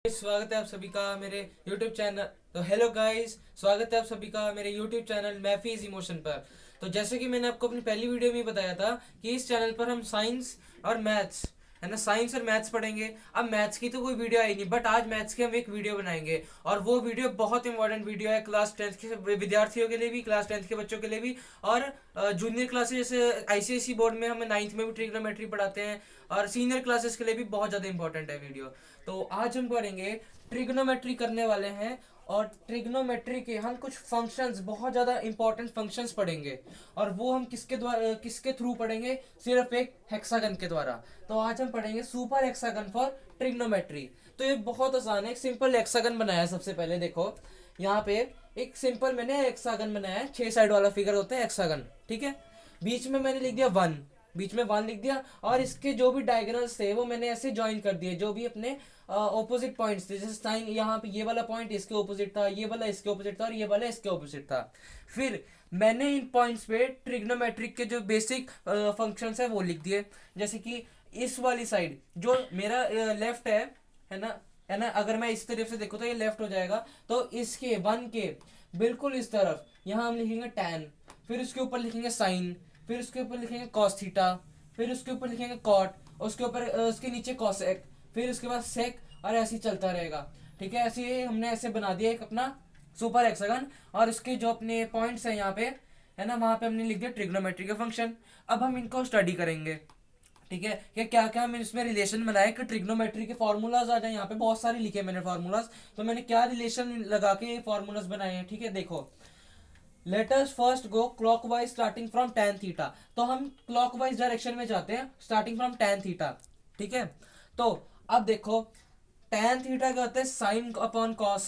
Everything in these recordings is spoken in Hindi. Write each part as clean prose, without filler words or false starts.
स्वागत है आप सभी का मेरे YouTube चैनल। तो हेलो गाइस, स्वागत है आप सभी का मेरे YouTube चैनल मैफीज इमोशन पर। तो जैसे कि मैंने आपको अपनी पहली वीडियो में बताया था कि इस चैनल पर हम साइंस और मैथ्स, है ना, साइंस और मैथ्स पढ़ेंगे। अब मैथ्स की तो कोई वीडियो आई नहीं, बट आज मैथ्स की हम एक वीडियो बनाएंगे और वो वीडियो बहुत इंपॉर्टेंट वीडियो है क्लास 10th के विद्यार्थियों के लिए भी, क्लास 10th के बच्चों के लिए भी, और जूनियर क्लासेस जैसे आईसीएसई बोर्ड में हमें 9th में भी ट्रिग्नोमेट्री पढ़ाते हैं, और सीनियर क्लासेस के लिए भी बहुत ज़्यादा इंपॉर्टेंट है वीडियो। तो आज हम पढ़ेंगे, ट्रिग्नोमेट्री करने वाले हैं, और ट्रिग्नोमेट्री के हम कुछ फंक्शंस, बहुत ज़्यादा इंपॉर्टेंट फंक्शंस पढ़ेंगे, और वो हम किसके द्वारा, किसके थ्रू पढ़ेंगे? सिर्फ एक हेक्सागन के द्वारा। तो आज हम पढ़ेंगे सुपर हेक्सागन फॉर ट्रिग्नोमेट्री। तो ये बहुत आसान है, एक सिंपल हेक्सागन बनाया है। सबसे पहले देखो, यहाँ पे एक सिंपल मैंने हेक्सागन बनाया है, 6 साइड वाला फिगर होता है हेक्सागन, ठीक है। बीच में मैंने लिख दिया 1, बीच में 1 लिख दिया, और इसके जो भी डायगोनल्स थे वो मैंने ऐसे ज्वाइन कर दिए, जो भी अपने ऑपोजिट पॉइंट्स थे। जैसे साइन यहाँ पे ये वाला पॉइंट इसके ऑपोजिट था, ये वाला इसके ऑपोजिट था, और ये वाला इसके ऑपोजिट था। फिर मैंने इन पॉइंट्स पे ट्रिग्नोमेट्रिक के जो बेसिक फंक्शंस है वो लिख दिए। जैसे कि इस वाली साइड जो मेरा लेफ्ट है ना, अगर मैं इस तरफ से देखूँ तो ये लेफ्ट हो जाएगा। तो इसके 1 के बिल्कुल इस तरफ यहाँ हम लिखेंगे tan, फिर उसके ऊपर लिखेंगे साइन, फिर उसके ऊपर लिखेंगे कॉस थीटा, फिर उसके ऊपर लिखेंगे कॉट, उसके ऊपर उसके नीचे कॉसेक, फिर उसके बाद सेक, और ऐसे ही चलता रहेगा। ठीक है, ऐसे ही हमने ऐसे बना दिया एक अपना सुपर हेक्सागन। और उसके जो अपने पॉइंट्स हैं यहाँ पे, है ना, वहां पे हमने लिख दिया ट्रिग्नोमेट्री के फंक्शन। अब हम इनको स्टडी करेंगे, ठीक है, कि क्या क्या मैंने इसमें रिलेशन बनाया कि ट्रिग्नोमेट्री के फार्मूलाज आ जाए। यहाँ पे बहुत सारे लिखे मैंने फार्मूलाज, तो मैंने क्या रिलेशन लगा के ये फार्मूलाज बनाए हैं। ठीक है, देखो, let us first go clockwise starting from tan theta. तो हम क्लॉकवाइज डायरेक्शन में जाते हैं स्टार्टिंग फ्रॉम tan थीटा। ठीक है, तो अब देखो, tan थीटा क्या होता है? Sine upon cos.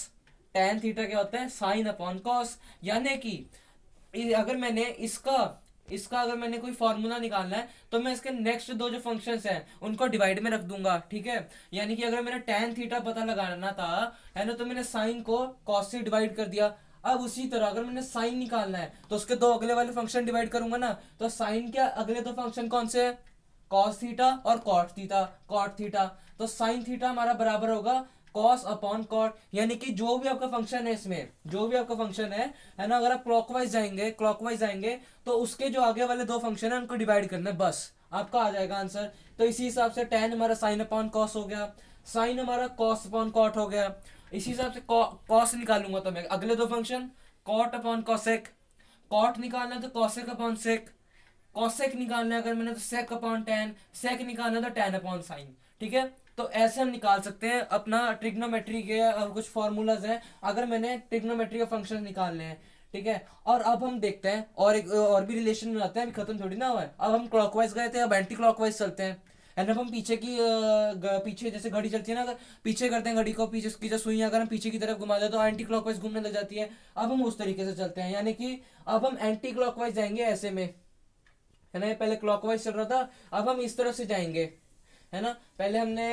tan theta क्या होता है? Sine upon cos. यानी कि अगर मैंने इसका इसका अगर मैंने कोई फॉर्मूला निकालना है तो मैं इसके नेक्स्ट दो जो फंक्शंस हैं उनको डिवाइड में रख दूंगा। ठीक है, यानी कि अगर मैंने tan थीटा पता लगाना था, है ना, तो मैंने साइन को कॉस से डिवाइड कर दिया। अब उसी तरह अगर मैंने साइन निकालना है तो उसके दो अगले वाले फंक्शन डिवाइड करूंगा ना। तो साइन के अगले दो फंक्शन कौन से हैं? कॉस थीटा और कॉट थीटा। कॉट थीटा, तो साइन थीटा हमारा बराबर होगा कॉस अपॉन कॉट। यानी कि जो भी आपका फंक्शन है, इसमें जो भी आपका फंक्शन है ना, अगर आप क्लॉकवाइज जाएंगे तो उसके जो आगे वाले दो फंक्शन है उनको डिवाइड करना है, बस आपका आ जाएगा आंसर। तो इसी हिसाब से tan हमारा साइन अपॉन कॉस हो गया, साइन हमारा कॉस अपॉन कॉट हो गया। इसी हिसाब से कॉस निकालूंगा तो मैं अगले दो function cot upon cosec, cot निकालना है तो कॉसेक अपॉन सेक, कॉसेक निकालना है अगर मैंने तो सेक अपॉन टैन, सेक निकालना है तो टैन अपॉन साइन। ठीक है, तो ऐसे हम निकाल सकते हैं अपना ट्रिग्नोमेट्री के कुछ फॉर्मूलाज हैं अगर मैंने ट्रिग्नोमेट्री के फंक्शन निकालने हैं। ठीक है, और अब हम देखते हैं और एक और भी रिलेशन बनाते हैं, अभी खत्म थोड़ी ना हुआ है। अब हम क्लॉकवाइज गए थे, अब एंटी क्लॉकवाइज चलते हैं। एंड अब हम पीछे जैसे घड़ी चलती है ना, अगर पीछे करते हैं घड़ी को, पीछे की जो सुई अगर हम पीछे की तरफ घुमा दे तो एंटी क्लॉकवाइज घूमने लग जाती है। अब हम उस तरीके से चलते हैं, यानी कि अब हम एंटी क्लॉकवाइज जाएंगे ऐसे में, है ना। ये पहले क्लॉकवाइज चल रहा था, अब हम इस तरफ से जाएंगे, है ना। पहले हमने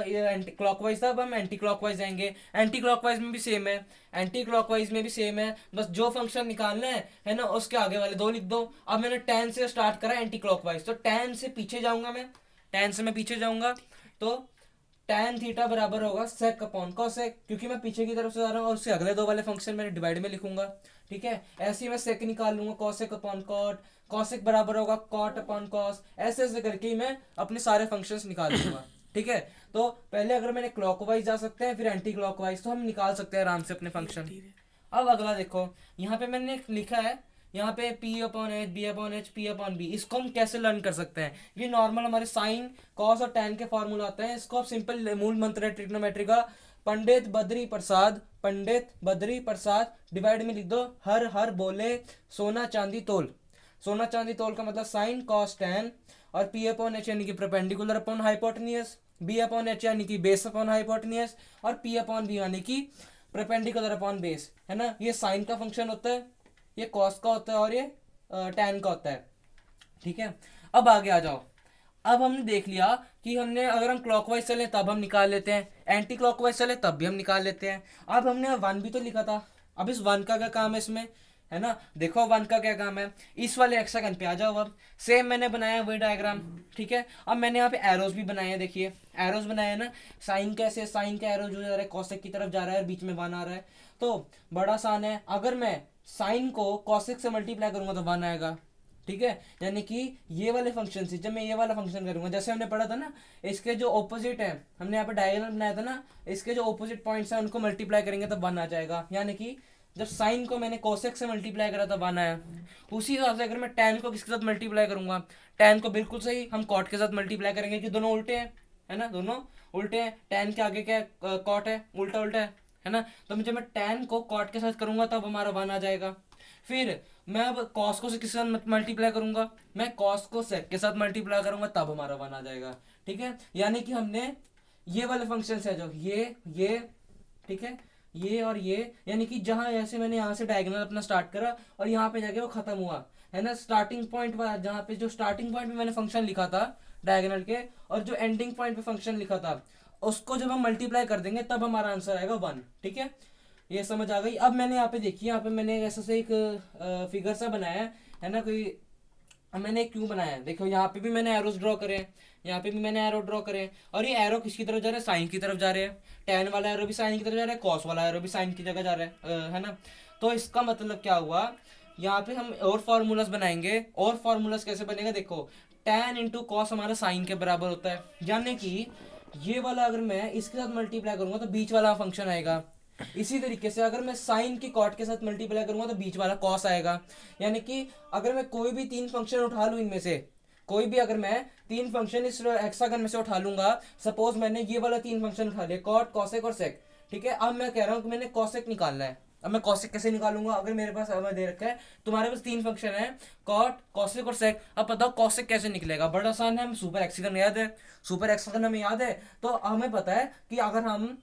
ये एंटी क्लॉकवाइज था, अब हम एंटी क्लॉकवाइज जाएंगे। एंटी क्लॉकवाइज में भी सेम है, एंटी क्लॉकवाइज में भी सेम है, बस जो फंक्शन निकालना है ना, उसके आगे वाले दो लिख दो। अब मैंने tan से स्टार्ट करा एंटी क्लॉकवाइज, तो tan से पीछे जाऊंगा मैं, tan से मैं पीछे जाऊंगा तो tan थीटा बराबर होगा sec अपॉन cosec, क्योंकि मैं पीछे की तरफ से जा रहा हूँ और उससे अगले दो वाले फंक्शन मैंने डिवाइड में लिखूंगा। ठीक है, ऐसे ही मैं sec निकाल लूंगा, cosec अपॉन cot, cosec बराबर होगा cot अपॉन cos। ऐसे ऐसे करके ही मैं अपने सारे फंक्शंस निकाल लूंगा। ठीक है, तो पहले अगर मैंने क्लॉकवाइज जा सकते हैं, फिर एंटी क्लॉकवाइज, तो हम निकाल सकते हैं आराम से अपने फंक्शन। अब अगला देखो, यहाँ पे मैंने लिखा है, यहाँ पे p upon H, B upon H, P upon B. इसको हम कैसे लर्न कर सकते हैं? ये नॉर्मल हमारे साइन, कॉस और टैन के फॉर्मूला आते हैं। इसको आप सिंपल मूल मंत्र है ट्रिग्नोमेट्री का, पंडित बद्री प्रसाद डिवाइड में लिख दो, हर हर बोले सोना चांदी तोल। सोना चांदी तोल का मतलब साइन कॉस टैन, और पी अपॉन एच यानी कि perpendicular upon hypotenuse, B upon H यानी कि बेस अपॉन हाइपोटेनियस, और पी अपॉन बी यानी कि परपेंडिकुलर अपॉन बेस, है ना। ये साइन का फंक्शन होता है, ये कॉस का होता है, और ये टैन का होता है। ठीक है, अब आगे आ जाओ। अब हमने देख लिया कि हमने अगर हम क्लॉकवाइज चले तब हम निकाल लेते हैं, एंटी क्लॉकवाइज चले तब भी हम निकाल लेते हैं। अब हमने 1 भी तो लिखा था, अब इस 1 का क्या काम है इसमें? है ना। देखो वन का क्या काम है, इस वाले हेक्सागन पे आ जाओ। अब सेम मैंने बनाया वही डायग्राम, ठीक है। अब मैंने यहाँ पे एरोज भी बनाए हैं, देखिए एरोज बनाए हैं ना। साइन कैसे, साइन का एरो जो जा रहा है कॉसेक की तरफ जा रहा है और बीच में वन आ रहा है, तो बड़ा आसान है। अगर मैं साइन को कॉसेक से मल्टीप्लाई करूंगा तो वन आएगा, ठीक है। यानी कि ये वाले फंक्शन से जब मैं ये वाला फंक्शन करूंगा, जैसे हमने पढ़ा था ना, इसके जो ऑपोजिट है, हमने यहाँ पे डायगोनल बनाया था ना, इसके जो ऑपोजिट पॉइंट्स हैं उनको मल्टीप्लाई करेंगे तो वन आ जाएगा। यानी कि जब साइन को मैंने कोसेक से मल्टीप्लाई करा था वन आया, उसी हिसाब से अगर मैं टैन को किसके साथ मल्टीप्लाई करूंगा, टैन को बिल्कुल सही हम कॉट के साथ मल्टीप्लाई करेंगे कि दोनों उल्टे हैं, है ना, दोनों उल्टे हैं। टैन के आगे क्या कॉट है, उल्टा उल्टा है ना। तो जब मैं टैन को कॉट के साथ करूंगा तब हमारा वन आ जाएगा। फिर मैं अब कॉस को से किसके साथ मल्टीप्लाई करूंगा, मैं कॉस को सेक के साथ मल्टीप्लाई करूंगा तब हमारा वन आ जाएगा, ठीक है। यानी कि हमने ये वाले फंक्शन है जो ये, ठीक है, ये और ये, यानी कि जहां ऐसे मैंने यहाँ से डायगोनल अपना स्टार्ट करा और यहाँ पे जाके वो खत्म हुआ, है ना। स्टार्टिंग पॉइंट पर जहाँ पे जो स्टार्टिंग पॉइंट पे मैंने फंक्शन लिखा था डायगोनल के, और जो एंडिंग पॉइंट पे फंक्शन लिखा था, उसको जब हम मल्टीप्लाई कर देंगे तब हमारा आंसर आएगा वन, ठीक है। ये समझ आ गई। अब मैंने यहाँ पे देखिए, यहाँ पे मैंने ऐसा से एक फिगर सा बनाया है ना कोई। अब मैंने एक क्यों बनाया है, देखो यहाँ पे भी मैंने एरोस ड्रॉ करे हैं, यहाँ पे भी मैंने एरो ड्रॉ करे हैं, और ये एरो किसकी तरफ जा रहा है, साइन की तरफ जा रहे हैं। टैन वाला एरो भी साइन की तरफ जा रहा है, कॉस वाला एरो भी साइन की जगह जा रहा है ना। तो इसका मतलब क्या हुआ, यहाँ पे हम और फार्मूलाज बनाएंगे। और फार्मूलाज कैसे बनेगा, देखो टैन इंटू कॉस हमारा साइन के बराबर होता है, यानी कि ये वाला अगर मैं इसके साथ मल्टीप्लाई करूंगा तो बीच वाला फंक्शन आएगा। इसी तरीके से अगर मैं साइन की कॉट के साथ मल्टीप्लाई करूंगा तो बीच वाला कॉस आएगा। यानी कि अगर मैं कोई भी तीन फंक्शन उठा लूं, इनमें से कोई भी अगर मैं तीन फंक्शन इस हेक्सागन में से उठा लूंगा, सपोज मैंने ये वाला तीन फंक्शन उठा लिया, कॉट, कॉसेक और सेक, ठीक है। अब मैं कह रहा हूं कि मैंने कॉसेक निकालना है। अब मैं कॉसेक कैसे निकालूंगा, अगर मेरे पास अब दे रखा है, तुम्हारे पास तीन फंक्शन है, कॉट, कॉसेक और सेक। अब बताओ कॉसेक कैसे निकलेगा, बड़ा आसान है। हम सुपर हेक्सागन याद है, सुपर हेक्सागन हमें याद है, तो हमें पता है कि अगर हम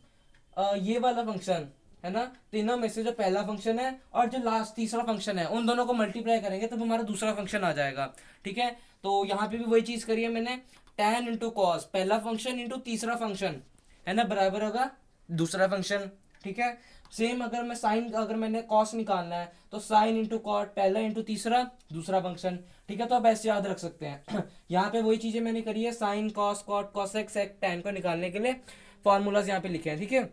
ये वाला फंक्शन है ना, तीनों में से जो पहला फंक्शन है और जो लास्ट तीसरा फंक्शन है, उन दोनों को मल्टीप्लाई करेंगे तब हमारा दूसरा फंक्शन आ जाएगा, ठीक है। तो यहाँ पे भी वही चीज करी है मैंने, tan इंटू कॉस, पहला फंक्शन इंटू तीसरा फंक्शन, है ना, बराबर होगा दूसरा फंक्शन, ठीक है। सेम अगर मैं साइन, अगर मैंने कॉस निकालना है तो साइन इंटू कॉट, पहला इंटू तीसरा दूसरा फंक्शन, ठीक है। तो आप ऐसे याद रख सकते हैं। यहाँ पे वही चीजें मैंने करी है, साइन, कॉस, कॉट, कॉसेक, सेक, टैन को निकालने के लिए फॉर्मूलाज यहाँ पे लिखे हैं, ठीक है।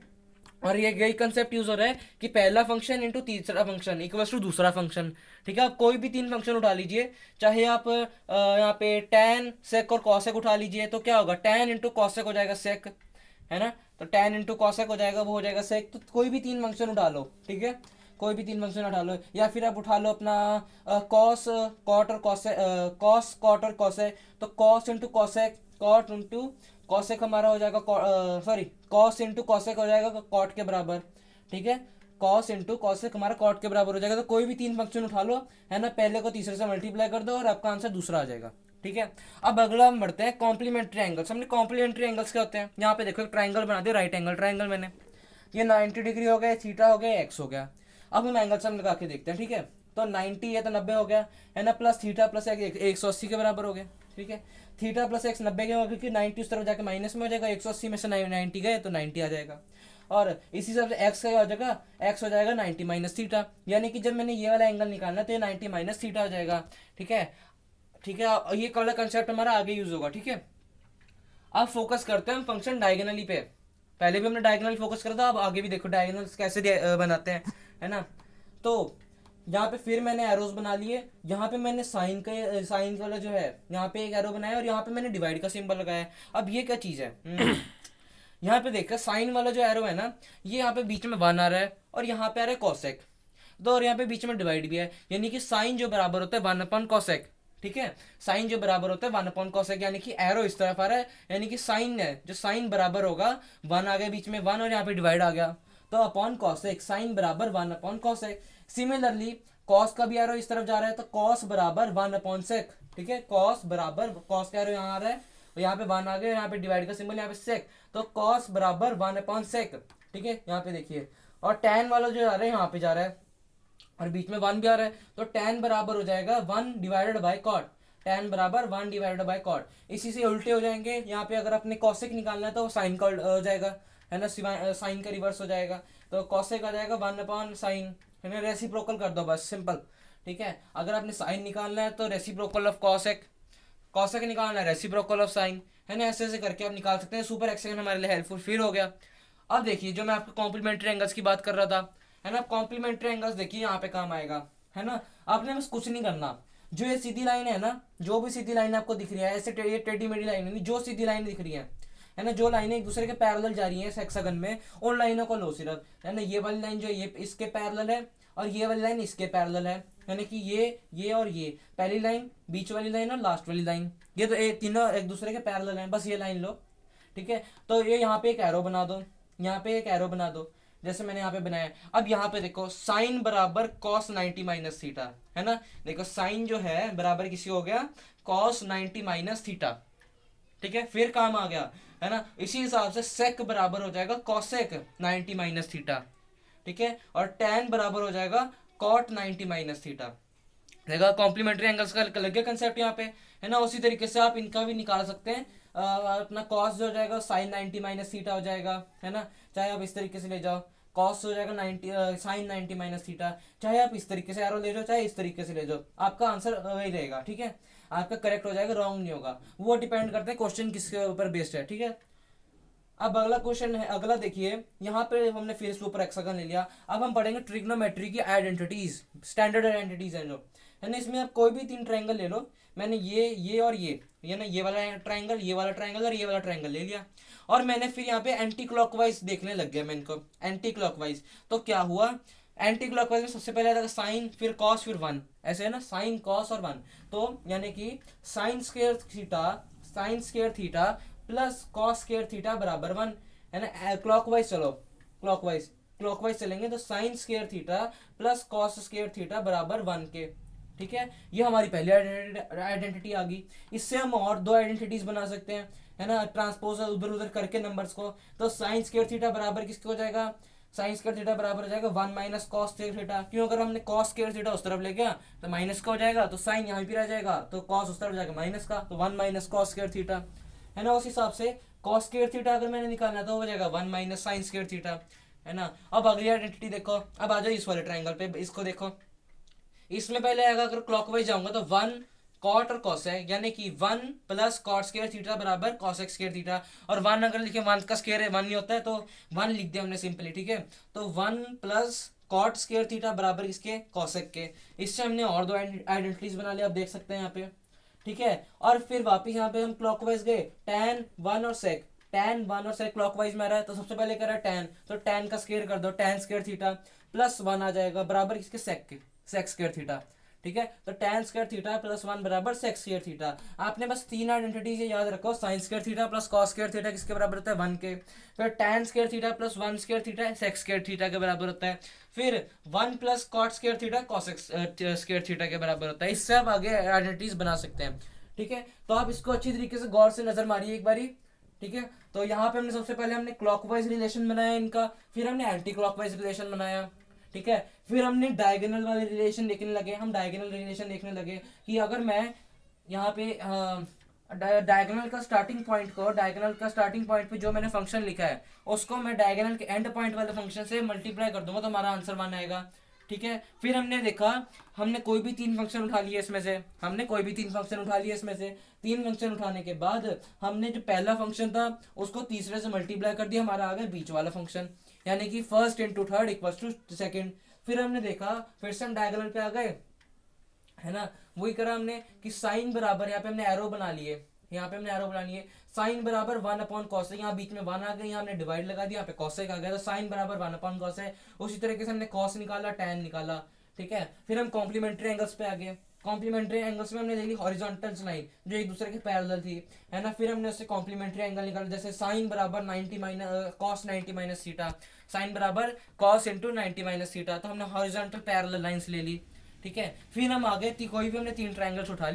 और ये यही कंसेप्ट यूज हो रहा है कि पहला फंक्शन इंटू तीसरा फंक्शन इक्वल्स टू दूसरा फंक्शन, ठीक है। आप कोई भी तीन फंक्शन उठा लीजिए, चाहे आप यहाँ पे टैन, सेक और कॉसेक उठा लीजिए, तो क्या होगा, टैन इंटू कॉसेक हो जाएगा सेक, है ना। तो टैन इंटू कॉसेक हो जाएगा, वो हो जाएगा सेक। तो कोई भी तीन फंक्शन उठा लो, ठीक है, कोई भी तीन फंक्शन उठा लो। या फिर आप उठा लो अपना कॉस, कॉट और कॉसेक, कॉस, कॉट और कॉसेक, तो cos into cosec, cot into cosec हमारा हो जाएगा, सॉरी, कॉस इंटू कॉसेक हो जाएगा कॉट के बराबर, ठीक है। कॉस इंटू कॉसेक हमारा कॉट के बराबर हो जाएगा। तो कोई भी तीन फंक्शन उठा लो, है ना, पहले को तीसरे से मल्टीप्लाई कर दो और आपका आंसर दूसरा आ जाएगा, ठीक है। अब अगला हम बढ़ते हैं कॉम्प्लीमेंट्री एंगल्स। हमने कॉम्प्लीमेंट्री एंगल्स क्या होते हैं, यहाँ पे देखो एक ट्राइंगल बना दिया, राइट एंगल ट्राइंगल मैंने, ये 90 डिग्री हो गया, थीटा हो गया, एक्स हो गया। अब हम एंगल सम लगा के देखते हैं, ठीक है। तो 90 है तो 90 हो गया, है ना, प्लस थीटा प्लस एक्स 180 के बराबर हो गया, ठीक है। थीटा प्लस एक्स 90 के होगा, क्योंकि 90 उस तरफ जाके माइनस में हो जाएगा, 180 में से 90 गए तो 90 आ जाएगा। और इसी हिसाब से एक्स का हो जाएगा, एक्स हो जाएगा 90 माइनस थीटा, यानी कि जब मैंने ये वाला एंगल निकालना है तो ये 90 माइनस थीटा हो जाएगा, ठीक है, ठीक है। ये वाला कंसेप्ट हमारा आगे यूज होगा, ठीक है। अब फोकस करते हैं हम फंक्शन डायगोनली पे। पहले भी हमने डायगोनल फोकस करा था, अब आगे भी देखो डायगोनल्स कैसे बनाते हैं, है ना। तो यहाँ पे फिर मैंने एरोज बना लिए। यहाँ पे मैंने साइन वाला जो है, यहाँ पे एक एरो बनाया और यहाँ पे मैंने डिवाइड का सिंबल लगाया। अब ये क्या चीज है, यहाँ पे देखकर साइन वाला जो एरो है ना, ये यहाँ पे बीच में वन आ रहा है और यहाँ पे आ रहा है कॉसेक, तो और यहाँ पे बीच में डिवाइड भी है, यानी कि साइन जो बराबर होता है 1 कॉसेक, ठीक है। साइन जो बराबर होता है 1 कॉसेक, यानी कि एरो इस तरफ आ रहा है, यानी कि साइन है जो साइन बराबर होगा 1 आ गया बीच में 1 और यहाँ पे डिवाइड आ गया, तो अपॉन कॉसेक, साइन बराबर 1 कॉसेक। सिमिलरली कॉस का भी एरो इस तरफ जा रहा है, तो कॉस बराबर 1/सेक, ठीक है। कॉस बराबर, कॉस का एरो यहाँ आ रहा है, यहाँ पे 1 आ गया, यहाँ पे डिवाइड का सिंबल, यहाँ पे सेक, तो कॉस बराबर 1/सेक, ठीक है। यहाँ पे देखिए, और टैन वाला जो जा रहा है यहाँ पे जा रहा है और बीच में 1 भी आ रहा है, तो टैन बराबर हो जाएगा 1 डिवाइडेड बाय कॉट, टैन बराबर 1 डिवाइडेड बाय कॉट। इसी से उल्टे हो जाएंगे, यहाँ पे अगर अपने कॉसेक निकालना है तो साइन का हो जाएगा, है ना, साइन का रिवर्स हो जाएगा, तो कॉसेक आ जाएगा 1/साइन, है ना, रेसिप्रोकल कर दो बस, सिंपल। ठीक है, अगर आपने साइन निकालना है तो रेसिप्रोकल ऑफ कॉसेक, कॉसेक निकालना है रेसिप्रोकल ऑफ साइन, है ना, ऐसे ऐसे करके आप निकाल सकते हैं। सुपर एक्सटेंशन हमारे लिए हेल्पफुल फिर हो गया। अब देखिए जो मैं आपको कॉम्प्लीमेंट्री एंगल्स की बात कर रहा था, है ना, कॉम्प्लीमेंट्री एंगल्स देखिए यहाँ पे काम आएगा, है ना। आपने बस कुछ नहीं करना, जो ये सीधी लाइन है ना, जो भी सीधी लाइन आपको दिख रही है, ऐसे ये टेढ़ी मेढ़ी लाइन नहीं, जो सीधी लाइन दिख रही है ना, जो लाइनें एक दूसरे के पैरेलल जा रही हैं इस हेक्सागन में, उन लाइनों को लो सिर्फ, है ना। ये वाली लाइन जो ये इसके पैरेलल है और ये वाली लाइन इसके पैरेलल है, यानी कि ये और ये पहली लाइन, बीच वाली लाइन और लास्ट वाली लाइन, ये तो तीनों एक दूसरे के पैरेलल हैं, बस ये लाइन लो। ठीक है, तो ये यहाँ पे एक एरो बना दो, यहाँ पे एक एरो बना दो, जैसे मैंने यहाँ पे बनाया। अब यहाँ पे देखो साइन बराबर cos 90 माइनस थीटा, है ना। देखो साइन जो है बराबर किसी हो गया cos 90 माइनस थीटा। ठीक है, फिर काम आ गया, है ना। इसी हिसाब से सेक बराबर हो जाएगा cosec 90 माइनस थीटा। ठीक है, और tan बराबर हो जाएगा cot 90 माइनस थीटा। देखा कॉम्प्लीमेंट्री एंगल्स का अलग गया कंसेप्ट यहाँ पे, है ना। उसी तरीके से आप इनका भी निकाल सकते हैं। अपना कॉस जो हो जाएगा साइन 90 माइनस थीटा हो जाएगा, है ना। चाहे आप इस तरीके से ले जाओ, कॉस हो जाएगा 90 साइन 90 माइनस थीटा, चाहे आप इस तरीके से एरो ले जाओ, चाहे इस तरीके से ले जाओ, आपका आंसर वही रहेगा। ठीक है, आपका करेक्ट हो जाएगा, रॉन्ग नहीं होगा। वो डिपेंड करता है क्वेश्चन किसके ऊपर बेस्ड है। ठीक है, अब अगला क्वेश्चन है, अगला देखिए, यहाँ पे हमने फिर सुपर हेक्सागन ले लिया। अब हम पढ़ेंगे ट्रिग्नोमेट्री की आइडेंटिटीज, स्टैंडर्ड आइडेंटिटीज हैं जो, है ना। इसमें आप कोई भी 3 ट्रायंगल ले लो, मैंने ये और ये ना, ये वाला ट्रायंगल, ये वाला ट्रायंगल और ये वाला ट्रायंगल ले लिया, और मैंने फिर यहाँ पे एंटी क्लॉकवाइज देखने लग गया मैं इनको, एंटी क्लॉकवाइज। तो क्या हुआ, एंटी क्लॉकवाइज में सबसे पहले आता साइन, फिर कॉस, फिर 1, ऐसे है ना, साइन कॉस और 1। तो यानी कि sign square theta plus cos square theta बराबर 1, है ना। क्लॉकवाइज चलो, क्लॉकवाइज चलेंगे तो sign square theta plus cos square theta बराबर 1 के। ठीक है, ये हमारी पहली आइडेंटिटी आ गई। इससे हम और 2 आइडेंटिटीज बना सकते हैं, है ना, ट्रांसपोज उधर उधर करके नंबर्स को। तो साइन स्क्वायर थीटा बराबर किसको हो जाएगा, साइन स्क्वायर थीटा बराबर हो जाएगा 1 माइनस कॉस स्क्वायर थीटा, क्यों, अगर हमने कॉस स्क्वायर थीटा उस तरफ ले गया तो माइनस का हो जाएगा, तो साइन यहाँ पे रह जाएगा, तो कॉस उस तरफ जाएगा माइनस का, तो 1 माइनस कॉस स्क्वायर थीटा, है ना। उस हिसाब से कॉस स्क्वायर थीटा अगर मैंने निकालना तो हो जाएगा 1 माइनस साइन स्क्वायर थीटा, है ना। अब अगली आइडेंटिटी देखो, अब आ जाओ इस वाले ट्रायंगल पे, इसको देखो। इसमें पहले आएगा, अगर क्लॉकवाइज जाऊंगा तो 1 कॉट और कॉस है, यानी कि 1 प्लस कॉट स्क्वायर थीटा बराबर कॉसेक स्क्वायर थीटा, और 1 अगर लिखे 1 का स्क्वायर है 1 नहीं होता है, तो 1 लिख दिया हमने सिंपली। ठीक है, तो 1 प्लस कॉट स्क्वायर थीटा बराबर किसके, कॉसेक के। इससे हमने और 2 आइडेंटिटीज बना लिया, आप देख सकते हैं यहाँ पे। ठीक है, और फिर वापिस यहाँ पे हम क्लॉकवाइज गए, tan 1 और सेक, tan 1 और सेक क्लॉकवाइज में आ रहा है, तो सबसे पहले कर रहा है tan, तो tan का स्क्वायर कर दो, tan स्क्वायर थीटा प्लस 1 आ जाएगा बराबर किसके, सेक के, सेक स्क्वायर थीटा। ठीक है, तो tan स्क्वायर थीटा प्लस 1 बराबर सेक स्क्वायर थीटा। आपने बस 3 आइडेंटिटीज याद रखो, sine square theta plus cos square theta किसके बराबर होता है, 1 के। फिर tan square theta plus 1 square theta sec square theta के बराबर होता है। फिर 1 plus cot square theta cosec square theta के बराबर होता है। इससे आप आगे आइडेंटिटीज बना सकते हैं। ठीक है, तो आप इसको अच्छी तरीके से गौर से नजर मारिए एक बारी। ठीक है, तो यहाँ पे हमने सबसे पहले हमने क्लॉकवाइज रिलेशन बनाया इनका, फिर हमने एंटी क्लॉकवाइज रिलेशन बनाया। ठीक है, फिर हमने डायगोनल वाले रिलेशन देखने लगे, हम डायगोनल रिलेशन देखने लगे कि अगर मैं यहाँ पे डायगोनल का स्टार्टिंग पॉइंट पे जो मैंने फंक्शन लिखा है उसको मैं डायगोनल के एंड पॉइंट वाले फंक्शन से मल्टीप्लाई कर दूंगा तो हमारा आंसर 1 आएगा। ठीक है, फिर हमने देखा, हमने कोई भी 3 फंक्शन उठा लिए इसमें से, 3 फंक्शन उठाने के बाद हमने जो पहला फंक्शन था उसको तीसरे से मल्टीप्लाई कर दिया, हमारा आ गया बीच वाला फंक्शन, यानी कि first into third equals to second. फिर हमने देखा, फिर से हम डायगोनल पे आ गए, है ना, वही करा हमने कि साइन बराबर, यहाँ पे हमने एरो बना लिए, साइन बराबर 1 अपॉन कॉस है, यहाँ बीच में 1 आ गया, यहाँ हमने डिवाइड लगा दिया, यहाँ पे कॉसेक आ गया, तो साइन बराबर 1 अपॉन कॉस है। उसी तरीके से हमने कॉस निकाला, tan निकाला। ठीक है, फिर हम कॉम्प्लीमेंट्री एंगल्स पे आ गए, कॉम्प्लीमेंट्री एंगल्स में हमने ले ली हॉरिजॉन्टल लाइन जो एक दूसरे के पैरेलल थी, है ना। फिर हमने उससे कॉम्प्लीमेंट्री एंगल निकाला, जैसे साइन बराबर 90 minus cos 90 minus theta, sine बराबर कॉस इंटू 90 माइनस थीटा, तो हमने हॉरिजॉन्टल पैरेलल लाइंस ले ली। ठीक है, फिर हम आगे कोई भी हमने 3 ट्रायंगल्स उठा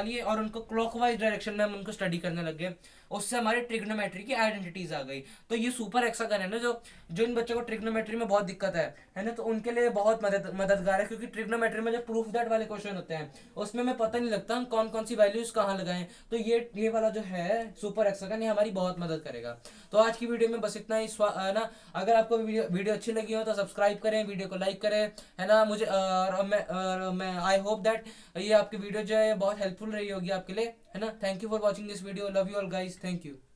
लिए और उनको क्लॉकवाइज डायरेक्शन में हम उनको स्टडी करने लग गए। उससे हमारे ट्रिग्नोमेट्री की आइडेंटिटीज आ गई। तो ये सुपर हेक्सागन है ना, जो जो इन बच्चों को ट्रिग्नोमेट्री में बहुत दिक्कत है ना, तो उनके लिए बहुत मददगार है, क्योंकि ट्रिग्नोमेट्री में जो प्रूफ दैट वाले क्वेश्चन होते हैं उसमें हमें पता नहीं लगता हम कौन कौन सी वैल्यूज कहाँ लगाएं। तो ये वाला जो है सुपर हेक्सागन, ये हमारी बहुत मदद करेगा। तो आज की वीडियो में बस इतना ही ना। अगर आपको वीडियो अच्छी लगी हो तो सब्सक्राइब करें, वीडियो को लाइक करें, है ना। मुझे मैं आई होप दैट ये आपकी वीडियो जो है बहुत हेल्पफुल रही होगी आपके लिए, है ना। Thank you for watching this video, love you all guys, thank you.